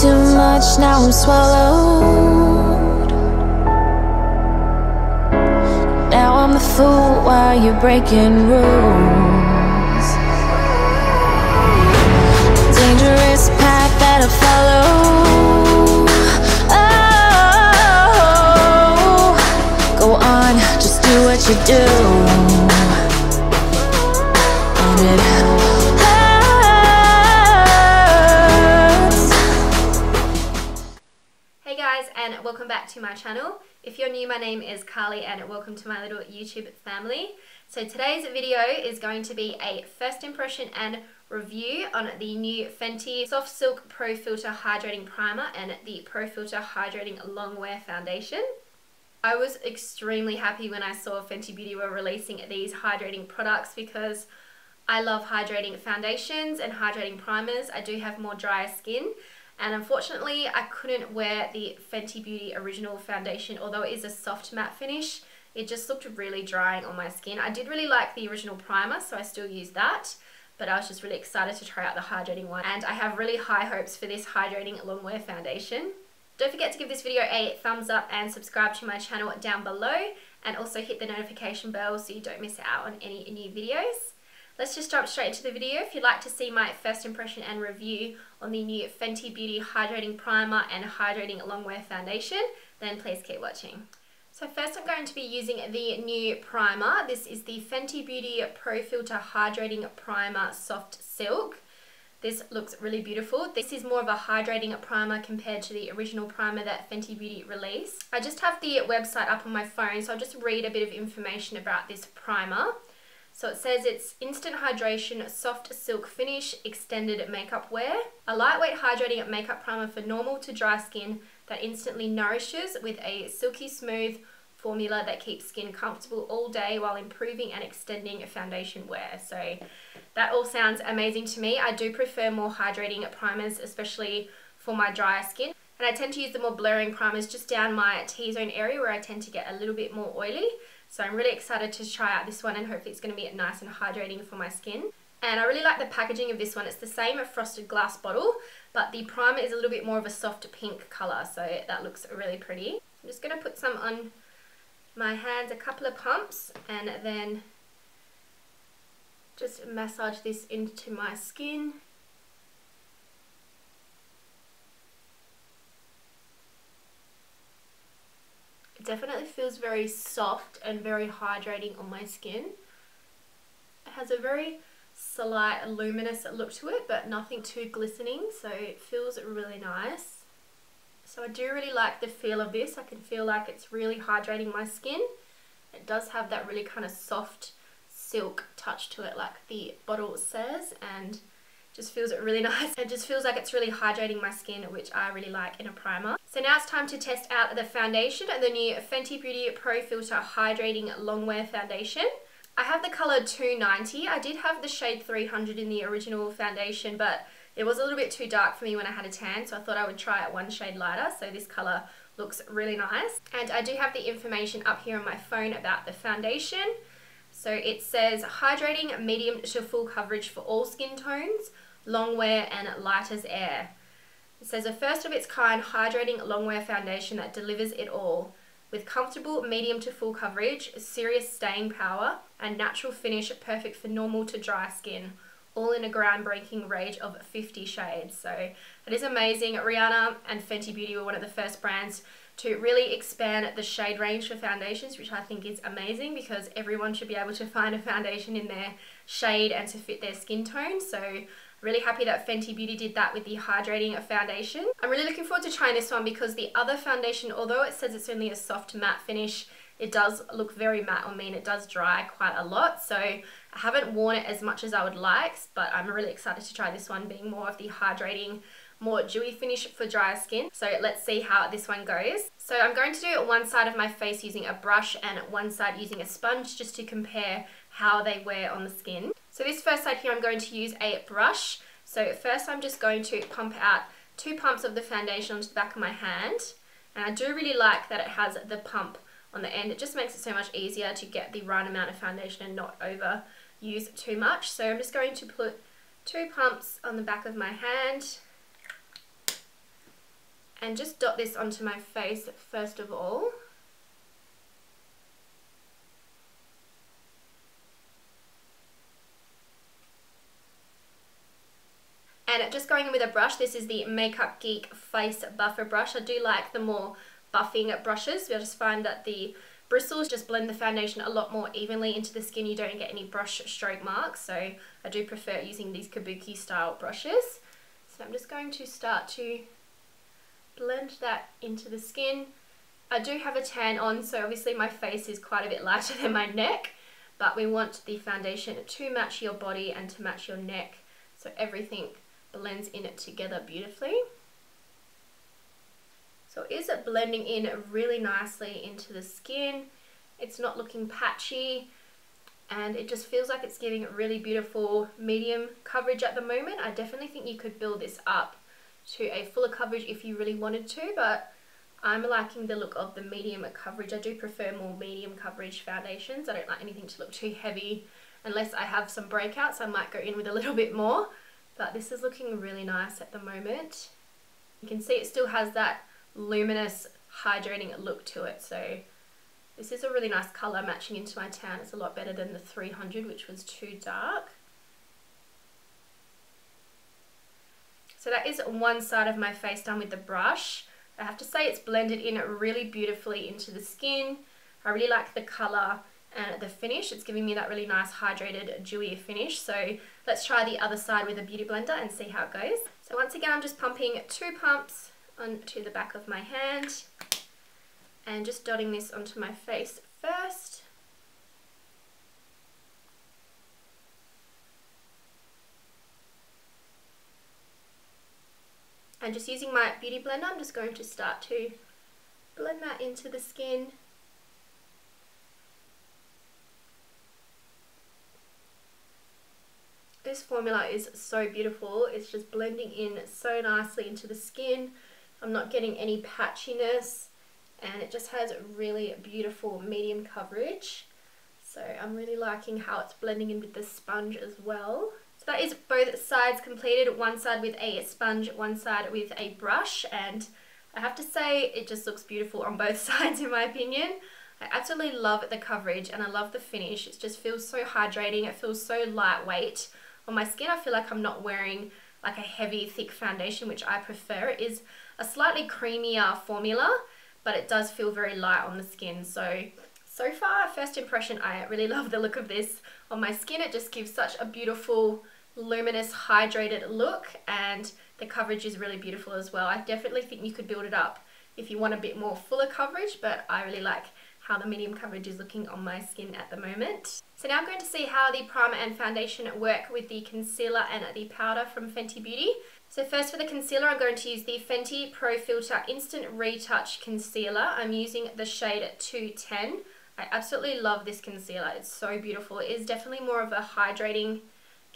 too much, now I'm swallowed. Now I'm the fool while you're breaking rules. Dangerous path that I follow. Oh, go on, just do what you do. And it and welcome back to my channel. If you're new, my name is Kylie and welcome to my little YouTube family. So today's video is going to be a first impression and review on the new Fenty Soft Silk Pro Filter Hydrating Primer and the Pro Filter Hydrating Longwear Foundation. I was extremely happy when I saw Fenty Beauty were releasing these hydrating products because I love hydrating foundations and hydrating primers. I do have more drier skin. And unfortunately, I couldn't wear the Fenty Beauty Original Foundation, although it is a soft matte finish. It just looked really drying on my skin. I did really like the original primer, so I still use that. But I was just really excited to try out the hydrating one. And I have really high hopes for this Hydrating Longwear Foundation. Don't forget to give this video a thumbs up and subscribe to my channel down below. And also hit the notification bell so you don't miss out on any new videos. Let's just jump straight into the video. If you'd like to see my first impression and review on the new Fenty Beauty Hydrating Primer and Hydrating Longwear Foundation, then please keep watching. So first I'm going to be using the new primer. This is the Fenty Beauty Pro Filter Hydrating Primer Soft Silk. This looks really beautiful. This is more of a hydrating primer compared to the original primer that Fenty Beauty released. I just have the website up on my phone, so I'll just read a bit of information about this primer. So it says it's instant hydration, soft silk finish, extended makeup wear. A lightweight hydrating makeup primer for normal to dry skin that instantly nourishes with a silky smooth formula that keeps skin comfortable all day while improving and extending foundation wear. So that all sounds amazing to me. I do prefer more hydrating primers, especially for my drier skin. And I tend to use the more blurring primers just down my T-zone area where I tend to get a little bit more oily. So I'm really excited to try out this one and hopefully it's going to be nice and hydrating for my skin. And I really like the packaging of this one. It's the same frosted glass bottle, but the primer is a little bit more of a soft pink colour, so that looks really pretty. I'm just going to put some on my hands, a couple of pumps, and then just massage this into my skin. Definitely feels very soft and very hydrating on my skin. It has a very slight luminous look to it, but nothing too glistening, so it feels really nice. So I do really like the feel of this. I can feel like it's really hydrating my skin. It does have that really kind of soft silk touch to it like the bottle says, and just feels really nice. It just feels like it's really hydrating my skin, which I really like in a primer. So now it's time to test out the foundation, the new Fenty Beauty Pro Filter Hydrating Longwear Foundation. I have the colour 290. I did have the shade 300 in the original foundation, but it was a little bit too dark for me when I had a tan, so I thought I would try it one shade lighter. So this colour looks really nice. And I do have the information up here on my phone about the foundation. So it says hydrating medium to full coverage for all skin tones, long wear and light as air. It says a first of its kind hydrating longwear foundation that delivers it all with comfortable medium to full coverage, serious staying power and natural finish perfect for normal to dry skin, all in a groundbreaking range of 50 shades. So that is amazing. Rihanna and Fenty Beauty were one of the first brands to really expand the shade range for foundations, which I think is amazing because everyone should be able to find a foundation in their shade and to fit their skin tone. So really happy that Fenty Beauty did that with the hydrating foundation. I'm really looking forward to trying this one because the other foundation, although it says it's only a soft matte finish, it does look very matte on me and it does dry quite a lot. So I haven't worn it as much as I would like, but I'm really excited to try this one, being more of the hydrating, more dewy finish for drier skin. So let's see how this one goes. So I'm going to do one side of my face using a brush and one side using a sponge just to compare how they wear on the skin. So this first side here I'm going to use a brush. So first I'm just going to pump out 2 pumps of the foundation onto the back of my hand. And I do really like that it has the pump on the end. It just makes it so much easier to get the right amount of foundation and not overuse too much. So I'm just going to put 2 pumps on the back of my hand. And just dot this onto my face first of all. And just going in with a brush, this is the Makeup Geek Face Buffer brush. I do like the more buffing brushes. I just find that the bristles just blend the foundation a lot more evenly into the skin. You don't get any brush stroke marks, so I do prefer using these kabuki style brushes. So I'm just going to start to blend that into the skin. I do have a tan on, so obviously my face is quite a bit lighter than my neck, but we want the foundation to match your body and to match your neck, so everything blends in it together beautifully. So it is blending in really nicely into the skin. It's not looking patchy, and it just feels like it's giving really beautiful medium coverage at the moment. I definitely think you could build this up to a fuller coverage if you really wanted to, but I'm liking the look of the medium coverage. I do prefer more medium coverage foundations. I don't like anything to look too heavy. Unless I have some breakouts, I might go in with a little bit more, but this is looking really nice at the moment. You can see it still has that luminous, hydrating look to it, so this is a really nice colour matching into my tan. It's a lot better than the 300, which was too dark. So that is one side of my face done with the brush. I have to say it's blended in really beautifully into the skin. I really like the colour and the finish. It's giving me that really nice hydrated, dewy finish. So let's try the other side with a beauty blender and see how it goes. So once again, I'm just pumping 2 pumps onto the back of my hand and just dotting this onto my face first. And just using my beauty blender, I'm just going to start to blend that into the skin. This formula is so beautiful. It's just blending in so nicely into the skin. I'm not getting any patchiness, and it just has really beautiful medium coverage. So I'm really liking how it's blending in with the sponge as well. So that is both sides completed, one side with a sponge, one side with a brush, and I have to say it just looks beautiful on both sides in my opinion. I absolutely love the coverage and I love the finish. It just feels so hydrating, it feels so lightweight. On my skin I feel like I'm not wearing like a heavy thick foundation, which I prefer. It is a slightly creamier formula, but it does feel very light on the skin. So far, first impression, I really love the look of this on my skin. It just gives such a beautiful, luminous, hydrated look, and the coverage is really beautiful as well. I definitely think you could build it up if you want a bit more fuller coverage, but I really like how the medium coverage is looking on my skin at the moment. So now I'm going to see how the primer and foundation work with the concealer and the powder from Fenty Beauty. So first for the concealer, I'm going to use the Fenty Pro Filt'r Instant Retouch Concealer. I'm using the shade 210. I absolutely love this concealer. It's so beautiful. It is definitely more of a hydrating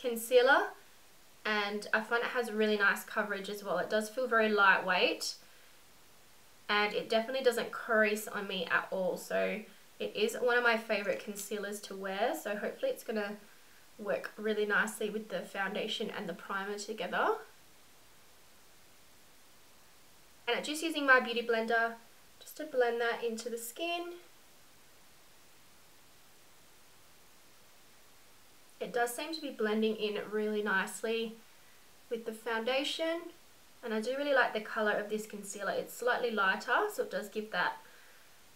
concealer, and I find it has really nice coverage as well. It does feel very lightweight, and it definitely doesn't crease on me at all. So it is one of my favorite concealers to wear. So hopefully it's going to work really nicely with the foundation and the primer together. And I'm just using my beauty blender just to blend that into the skin. It does seem to be blending in really nicely with the foundation, and I do really like the colour of this concealer. It's slightly lighter, so it does give that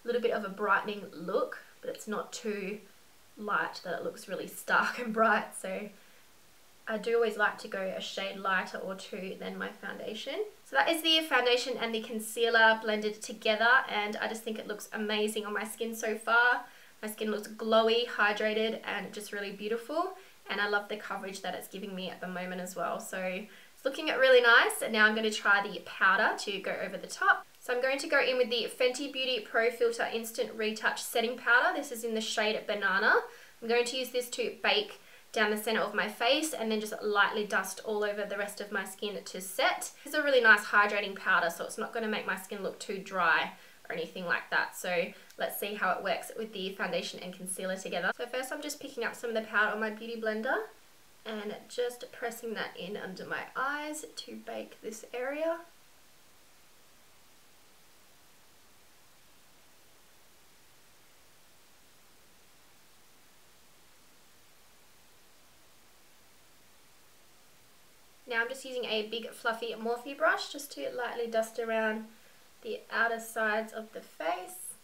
little bit of a brightening look, but it's not too light that it looks really stark and bright. So I do always like to go a shade lighter or two than my foundation. So that is the foundation and the concealer blended together, and I just think it looks amazing on my skin so far. My skin looks glowy, hydrated, and just really beautiful, and I love the coverage that it's giving me at the moment as well. So it's looking really nice, and now I'm going to try the powder to go over the top. So I'm going to go in with the Fenty Beauty Pro Filt'r Instant Retouch Setting Powder. This is in the shade Banana. I'm going to use this to bake down the center of my face and then just lightly dust all over the rest of my skin to set. It's a really nice hydrating powder, so it's not going to make my skin look too dry or anything like that. So let's see how it works with the foundation and concealer together. So first I'm just picking up some of the powder on my beauty blender and just pressing that in under my eyes to bake this area. I'm just using a big fluffy Morphe brush just to lightly dust around the outer sides of the face.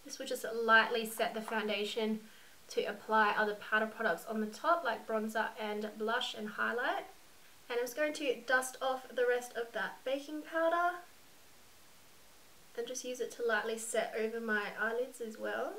This will just lightly set the foundation to apply other powder products on the top like bronzer and blush and highlight. And I'm just going to dust off the rest of that baking powder and just use it to lightly set over my eyelids as well.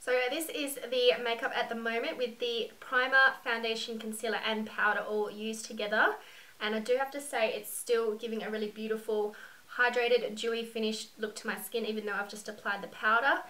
So this is the makeup at the moment with the primer, foundation, concealer and powder all used together. And I do have to say it's still giving a really beautiful, hydrated, dewy finish look to my skin even though I've just applied the powder.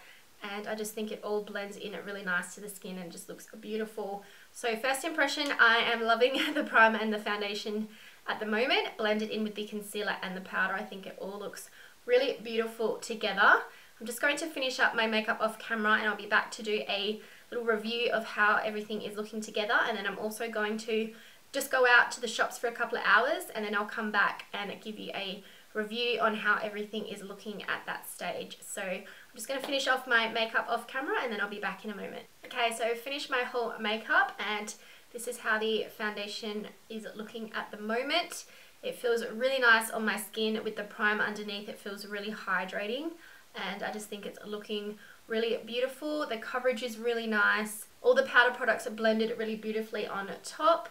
And I just think it all blends in really nice to the skin and just looks beautiful. So first impression, I am loving the primer and the foundation at the moment, blended in with the concealer and the powder. I think it all looks really beautiful together. I'm just going to finish up my makeup off camera and I'll be back to do a little review of how everything is looking together, and then I'm also going to just go out to the shops for a couple of hours and then I'll come back and give you a review on how everything is looking at that stage. So I'm just going to finish off my makeup off camera and then I'll be back in a moment. Okay, so I've finished my whole makeup and this is how the foundation is looking at the moment. It feels really nice on my skin with the primer underneath. It feels really hydrating. And I just think it's looking really beautiful. The coverage is really nice. All the powder products are blended really beautifully on top.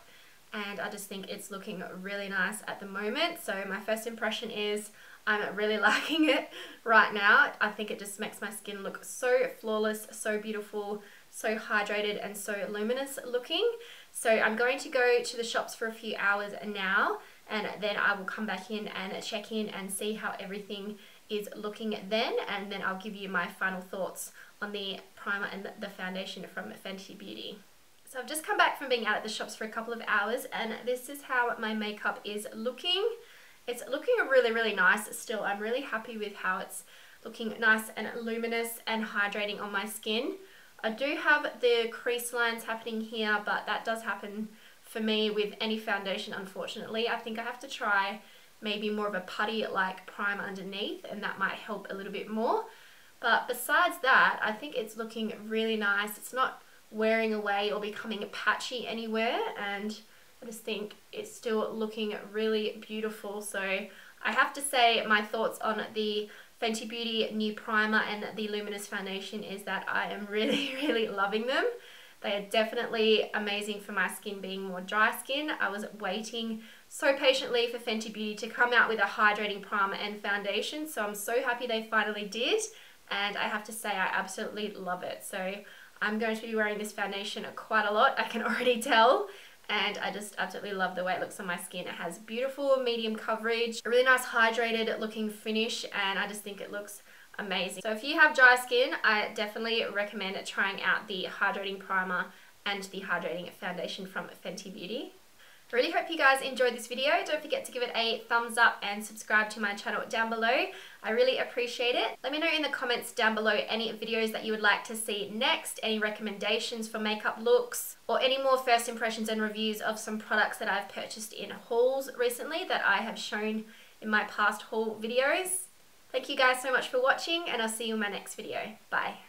And I just think it's looking really nice at the moment. So my first impression is I'm really liking it right now. I think it just makes my skin look so flawless, so beautiful, so hydrated and so luminous looking. So I'm going to go to the shops for a few hours now and then I will come back in and check in and see how everything is looking then, and then I'll give you my final thoughts on the primer and the foundation from Fenty Beauty. So I've just come back from being out at the shops for a couple of hours and this is how my makeup is looking. It's looking really nice still. I'm really happy with how it's looking nice and luminous and hydrating on my skin. I do have the crease lines happening here, but that does happen for me with any foundation unfortunately. I think I have to try maybe more of a putty like primer underneath and that might help a little bit more. But besides that, I think it's looking really nice. It's not wearing away or becoming patchy anywhere and I just think it's still looking really beautiful. So I have to say my thoughts on the Fenty Beauty new primer and the luminous foundation is that I am really loving them. They are definitely amazing for my skin being more dry skin. I was waiting so patiently for Fenty Beauty to come out with a hydrating primer and foundation, so I'm so happy they finally did, and I have to say I absolutely love it. So I'm going to be wearing this foundation quite a lot, I can already tell, and I just absolutely love the way it looks on my skin. It has beautiful medium coverage, a really nice hydrated looking finish, and I just think it looks amazing. So if you have dry skin, I definitely recommend trying out the hydrating primer and the hydrating foundation from Fenty Beauty. I really hope you guys enjoyed this video. Don't forget to give it a thumbs up and subscribe to my channel down below. I really appreciate it. Let me know in the comments down below any videos that you would like to see next, any recommendations for makeup looks, or any more first impressions and reviews of some products that I've purchased in hauls recently that I have shown in my past haul videos. Thank you guys so much for watching and I'll see you in my next video. Bye.